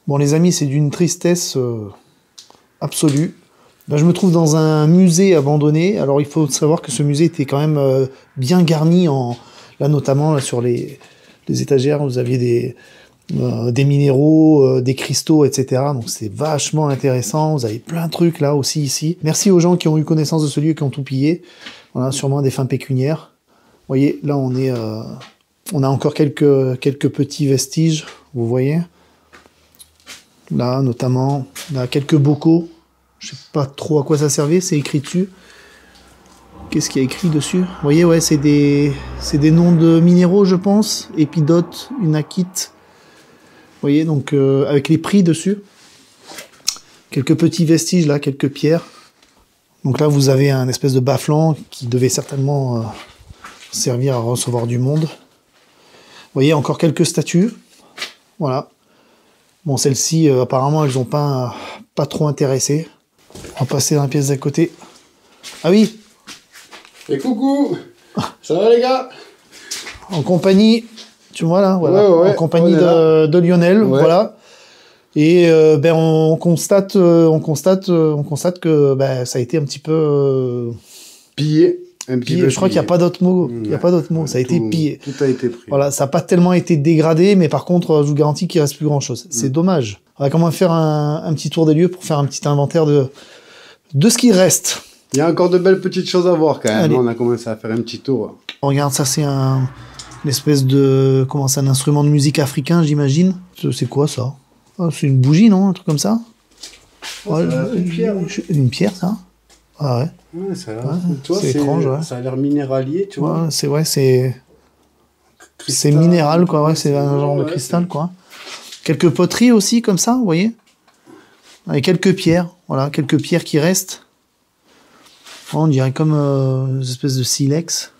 Bon les amis, c'est d'une tristesse absolue. Ben, je me trouve dans un musée abandonné. Alors il faut savoir que ce musée était quand même bien garni là notamment là, sur les étagères, vous aviez des minéraux, des cristaux, etc. Donc c'est vachement intéressant. Vous avez plein de trucs là aussi ici. Merci aux gens qui ont eu connaissance de ce lieu et qui ont tout pillé. Voilà, sûrement des fins pécuniaires. Vous voyez, là on a encore quelques petits vestiges, vous voyez. Là notamment, là quelques bocaux. Je sais pas trop à quoi ça servait, c'est écrit dessus. Qu'est-ce qu'il y a écrit dessus? Vous voyez, ouais, c'est des noms de minéraux, je pense. Épidote, unakite. Vous voyez, donc avec les prix dessus. Quelques petits vestiges là, quelques pierres. Donc là, vous avez un espèce de bas-flanc qui devait certainement servir à recevoir du monde. Vous voyez, encore quelques statues. Voilà. Bon, celles-ci, apparemment, elles n'ont pas trop intéressé. On va passer dans la pièce d'à côté. Ah oui! Et coucou! Ça va les gars? En compagnie, tu vois là, voilà, ouais, en compagnie de Lionel, ouais. Voilà. Et ben on constate que ben, ça a été un petit peu pillé. Je crois qu'il n'y a pas d'autre mot. Il n'y a pas d'autre mot. Ça a été pillé. Tout a été pris. Voilà, ça n'a pas tellement été dégradé, mais par contre, je vous garantis qu'il reste plus grand chose. C'est dommage. On va quand même faire un petit tour des lieux pour faire un petit inventaire de ce qui reste. Il y a encore de belles petites choses à voir quand même. Allez. On a commencé à faire un petit tour. Regarde, ça c'est une espèce de... Comment c'est, un instrument de musique africain, j'imagine. C'est quoi ça? Oh, c'est une bougie, non? Un truc comme ça? Ouais, une pierre. Une pierre, ça? Ah ouais. Ouais, ça a l'air... Ouais, toi, c'est étrange, ouais. Ça a l'air minéralier, tu vois. Ouais, c'est vrai, c'est minéral, quoi. Ouais, c'est un genre de cristal, quoi. Quelques poteries aussi, comme ça, vous voyez? Avec quelques pierres. Voilà, quelques pierres qui restent. On dirait comme une espèce de silex.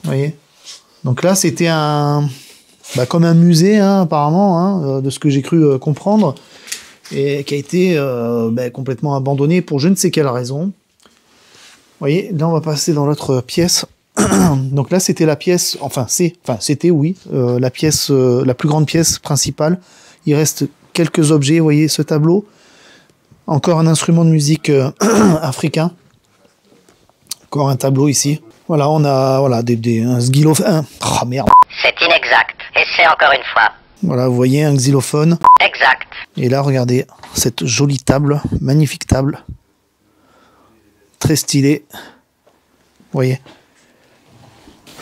Vous voyez? Donc là, c'était comme un musée, hein, apparemment, hein, de ce que j'ai cru comprendre, et qui a été complètement abandonné pour je ne sais quelle raison. Vous voyez, là, on va passer dans l'autre pièce. Donc là, c'était la pièce, c'était, oui, la pièce, la plus grande pièce principale. Il reste quelques objets, vous voyez, ce tableau. Encore un instrument de musique africain. Encore un tableau ici. Voilà, on a un xylophone. Oh merde. C'est inexact. Essaie encore une fois. Voilà, vous voyez un xylophone. Exact. Et là, regardez cette jolie table, magnifique table. Très stylée. Vous voyez.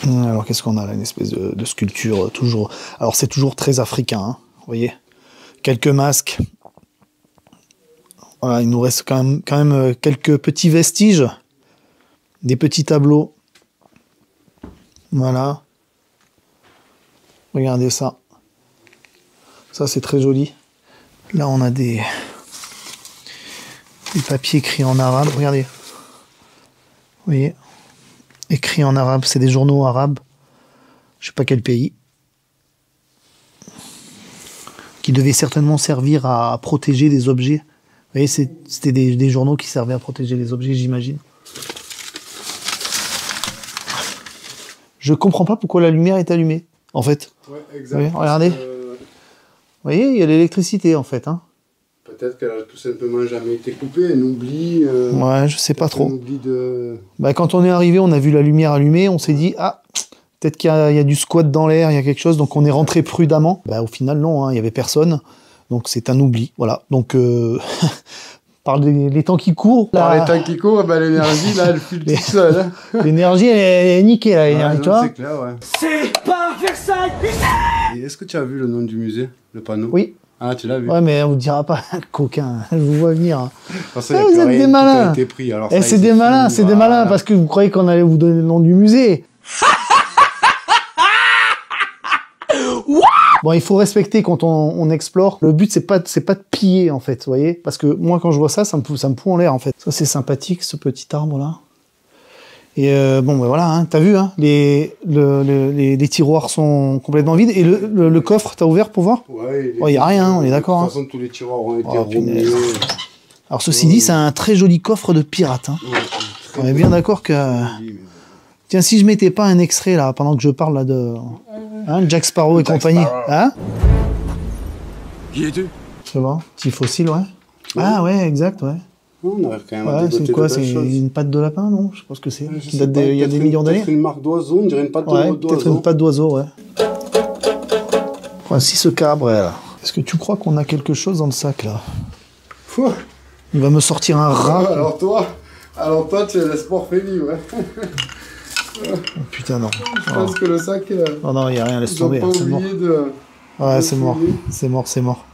Alors, qu'est-ce qu'on a là? Une espèce de sculpture, toujours. Alors, c'est toujours très africain, hein, vous voyez. Quelques masques. Voilà, il nous reste quand même quelques petits vestiges. Des petits tableaux. Voilà. Regardez ça. Ça, c'est très joli. Là, on a des papiers écrits en arabe. Regardez. Vous voyez? Écrits en arabe. C'est des journaux arabes. Je sais pas quel pays. Qui devaient certainement servir à protéger des objets. Vous voyez, c'était des journaux qui servaient à protéger les objets, j'imagine. Je comprends pas pourquoi la lumière est allumée, en fait. Ouais, exact. Oui, regardez. Vous voyez, il y a l'électricité, en fait. Hein. Peut-être qu'elle a tout simplement jamais été coupée, un oubli. Ouais, je sais pas trop. Un oubli de... Quand on est arrivé, on a vu la lumière allumée, on s'est dit, ah, peut-être qu'il y a du squat dans l'air, il y a quelque chose, donc on est rentré prudemment. Au final, non, hein, il y avait personne. Donc c'est un oubli, voilà. Donc par les temps qui courent, par les temps qui courent, l'énergie là, elle file toute seule. Hein. L'énergie, elle est niquée là, l'énergie, tu vois. C'est clair, ouais. C'est pas Versailles. Et est-ce que tu as vu le nom du musée, le panneau? Oui. Ah, tu l'as vu? Ouais, mais on vous dira pas, coquin. Je vous vois venir. Vous êtes des malins. C'est des malins, c'est des malins parce que vous croyez qu'on allait vous donner le nom du musée. Bon, il faut respecter quand on explore. Le but, c'est pas de piller, en fait, vous voyez. Parce que moi, quand je vois ça me fout en l'air, en fait. Ça, c'est sympathique, ce petit arbre-là. Et voilà, hein, t'as vu, hein, les tiroirs sont complètement vides. Et le coffre, t'as ouvert pour voir? Ouais. Il y a rien, on est d'accord. De toute façon, tous les tiroirs ont été remués. Alors, ceci dit, c'est un très joli coffre de pirate. Hein. On est bien d'accord que... Tiens, si je mettais pas un extrait, là, pendant que je parle, là, de... Hein, Jack Sparrow et compagnie. Hein? Qui es-tu? Je sais pas. Petit fossile, ouais. Ah ouais, exact, ouais. On arrive quand même à Ouais, dégoter c'est quoi? de belles C'est choses. une patte de lapin, non? Je pense que c'est. Je Qui sais date pas, il y a des millions d'années. Peut-être une marque d'oiseau, on dirait une patte Ouais, d'oiseau. peut-être une patte d'oiseau, ouais. Voici ce cabre, là. Est-ce que tu crois qu'on a quelque chose dans le sac, là? Pouh. Il va me sortir un rat. Alors toi, tu es le sport fait vivre. Hein. Oh, putain, non. Je pense que le sac... Oh non, il n'y a rien, laisse ils ont tomber. pas C'est mort. oublié de... Ouais, de c'est mort. fouiller. C'est mort, c'est mort.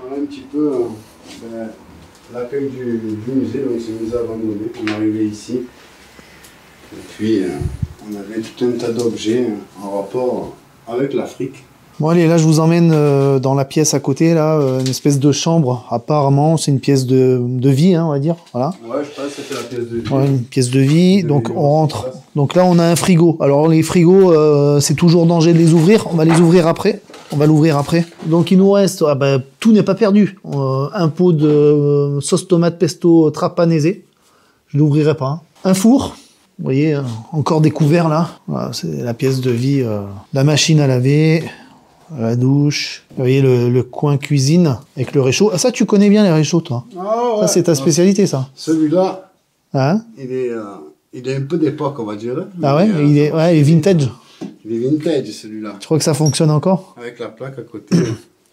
Voilà un petit peu l'accueil du musée, donc ce musée abandonné. On est arrivé ici. Et puis, on avait tout un tas d'objets en rapport avec l'Afrique. Bon, allez, là, je vous emmène dans la pièce à côté, là, une espèce de chambre. Apparemment, c'est une pièce de vie, hein, on va dire. Voilà. Ouais, je pense que c'était la pièce de vie. Ouais, une pièce de vie. Donc, on rentre. Donc là, on a un frigo. Alors, les frigos, c'est toujours danger de les ouvrir. On va les ouvrir après. On va l'ouvrir après. Donc, il nous reste... Ah, bah, tout n'est pas perdu. Un pot de sauce tomate pesto trapanese. Je l'ouvrirai pas. Hein. Un four. Vous voyez, encore des couverts, là. Voilà, c'est la pièce de vie. La machine à laver... La douche. Vous voyez le coin cuisine avec le réchaud. Ah, ça, tu connais bien les réchauds, toi. Ah ouais. Ça, c'est ta spécialité, ça. Celui-là, Hein? il est un peu d'époque, on va dire. Ah ouais, Mais, il est vintage. Il est vintage, celui-là. Tu crois que ça fonctionne encore? Avec la plaque à côté.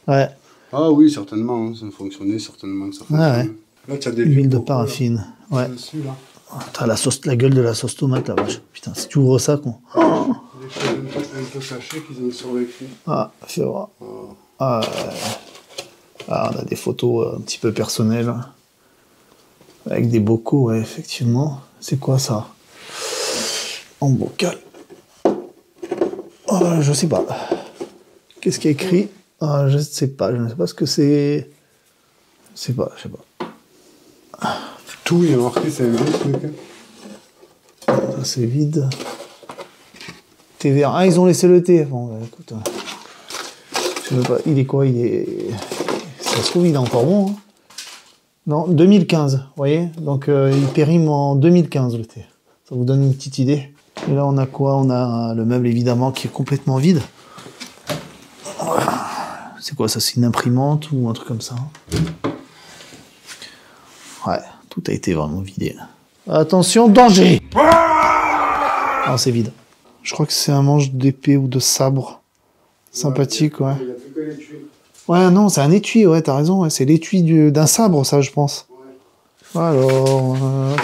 Ouais. Ah oui, certainement. Hein, ça fonctionnait, certainement que ça fonctionne. Ah ouais. Là, tu as des L'huile de beaucoup, paraffine. là, Ouais. dessus, là. T'as la gueule de la sauce tomate, la vache. Putain, si tu ouvres ça, quoi. Des choses un peu cachées qu'ils ont survécu. Ah, fais voir. Oh. Ah, on a des photos un petit peu personnelles. Avec des bocaux, ouais, effectivement. C'est quoi ça? En bocal. Oh, je sais pas. Qu'est-ce qu'il y a écrit? Ah, je ne sais pas. Je ne sais pas ce que c'est. Je sais pas. Tout, il y a marqué, c'est un vrai truc. Hein. Ça, c'est vide. Thé vert. Ah, ils ont laissé le thé. Bon, bah, écoute. Je sais pas. Il est quoi? Ça se trouve, il est encore bon. Hein. Non, 2015. Vous voyez? Donc, il périme en 2015, le thé. Ça vous donne une petite idée. Et là, on a quoi? On a le meuble, évidemment, qui est complètement vide. C'est quoi ça? C'est une imprimante ou un truc comme ça? Ouais, tout a été vraiment vidé. Attention, danger! Non, c'est vide. Je crois que c'est un manche d'épée ou de sabre. Sympathique, ouais. Il n'y a plus que les tuiles. Ouais, non, c'est un étui, ouais, t'as raison. Ouais, c'est l'étui d'un sabre, ça, je pense. Ouais. Alors,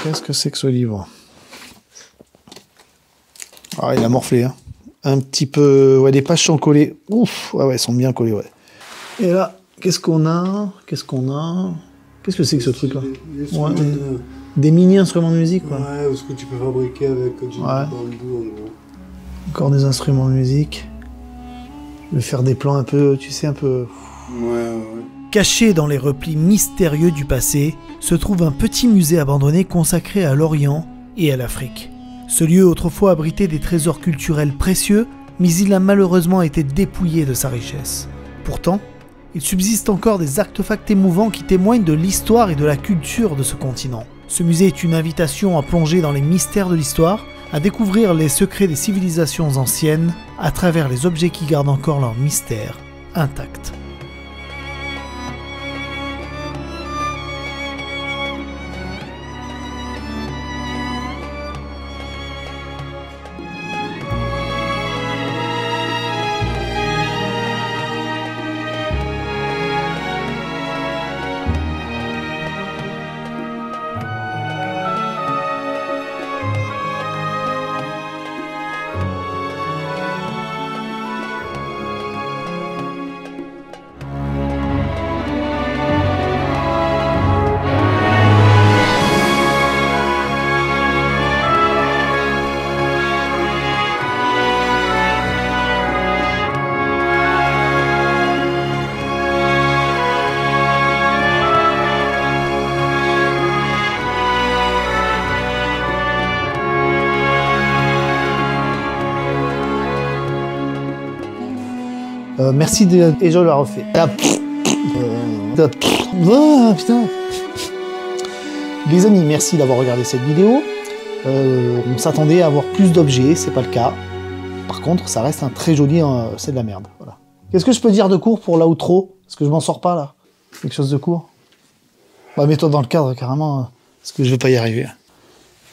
qu'est-ce que c'est que ce livre? Ah, il a morflé, hein. Un petit peu... Ouais, les pages sont collées. Ouf, ouais, elles sont bien collées, ouais. Et là, qu'est-ce qu'on a? Qu'est-ce que c'est que ce truc-là? Ouais, des mini-instruments de musique, quoi. Ouais, ou ce que tu peux fabriquer avec du bambou, en gros. Encore des instruments de musique. Je vais faire des plans un peu, tu sais, un peu... Ouais. Caché dans les replis mystérieux du passé, se trouve un petit musée abandonné consacré à l'Orient et à l'Afrique. Ce lieu autrefois abritait des trésors culturels précieux, mais il a malheureusement été dépouillé de sa richesse. Pourtant, il subsiste encore des artefacts émouvants qui témoignent de l'histoire et de la culture de ce continent. Ce musée est une invitation à plonger dans les mystères de l'histoire, à découvrir les secrets des civilisations anciennes à travers les objets qui gardent encore leur mystère intact. Merci et je la refais. Ah, putain. Les amis, merci d'avoir regardé cette vidéo. On s'attendait à avoir plus d'objets, c'est pas le cas. Par contre, ça reste un très joli... c'est de la merde. Voilà. Qu'est-ce que je peux dire de court pour l'outro? Parce que je m'en sors pas, là. Quelque chose de court. Bah, mets-toi dans le cadre, carrément, parce que je vais pas y arriver.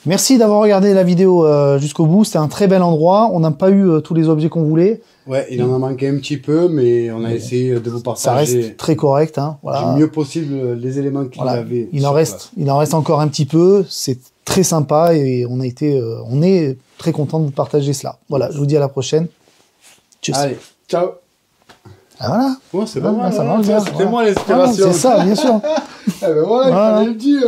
Merci d'avoir regardé la vidéo jusqu'au bout. C'était un très bel endroit. On n'a pas eu tous les objets qu'on voulait. Ouais, il en a manqué un petit peu, mais on a essayé de vous partager. Ça reste très correct. Hein, voilà. Du mieux possible les éléments qu'il avait. Il en reste encore un petit peu. C'est très sympa et on est très content de vous partager cela. Voilà, je vous dis à la prochaine. Tchuss. Allez, ciao. Ah, voilà. Bon, c'est pas mal. Ça marche bien. C'était moi Voilà, l'inspiration. c'est ça, bien sûr. Eh ben voilà, il fallait le dire.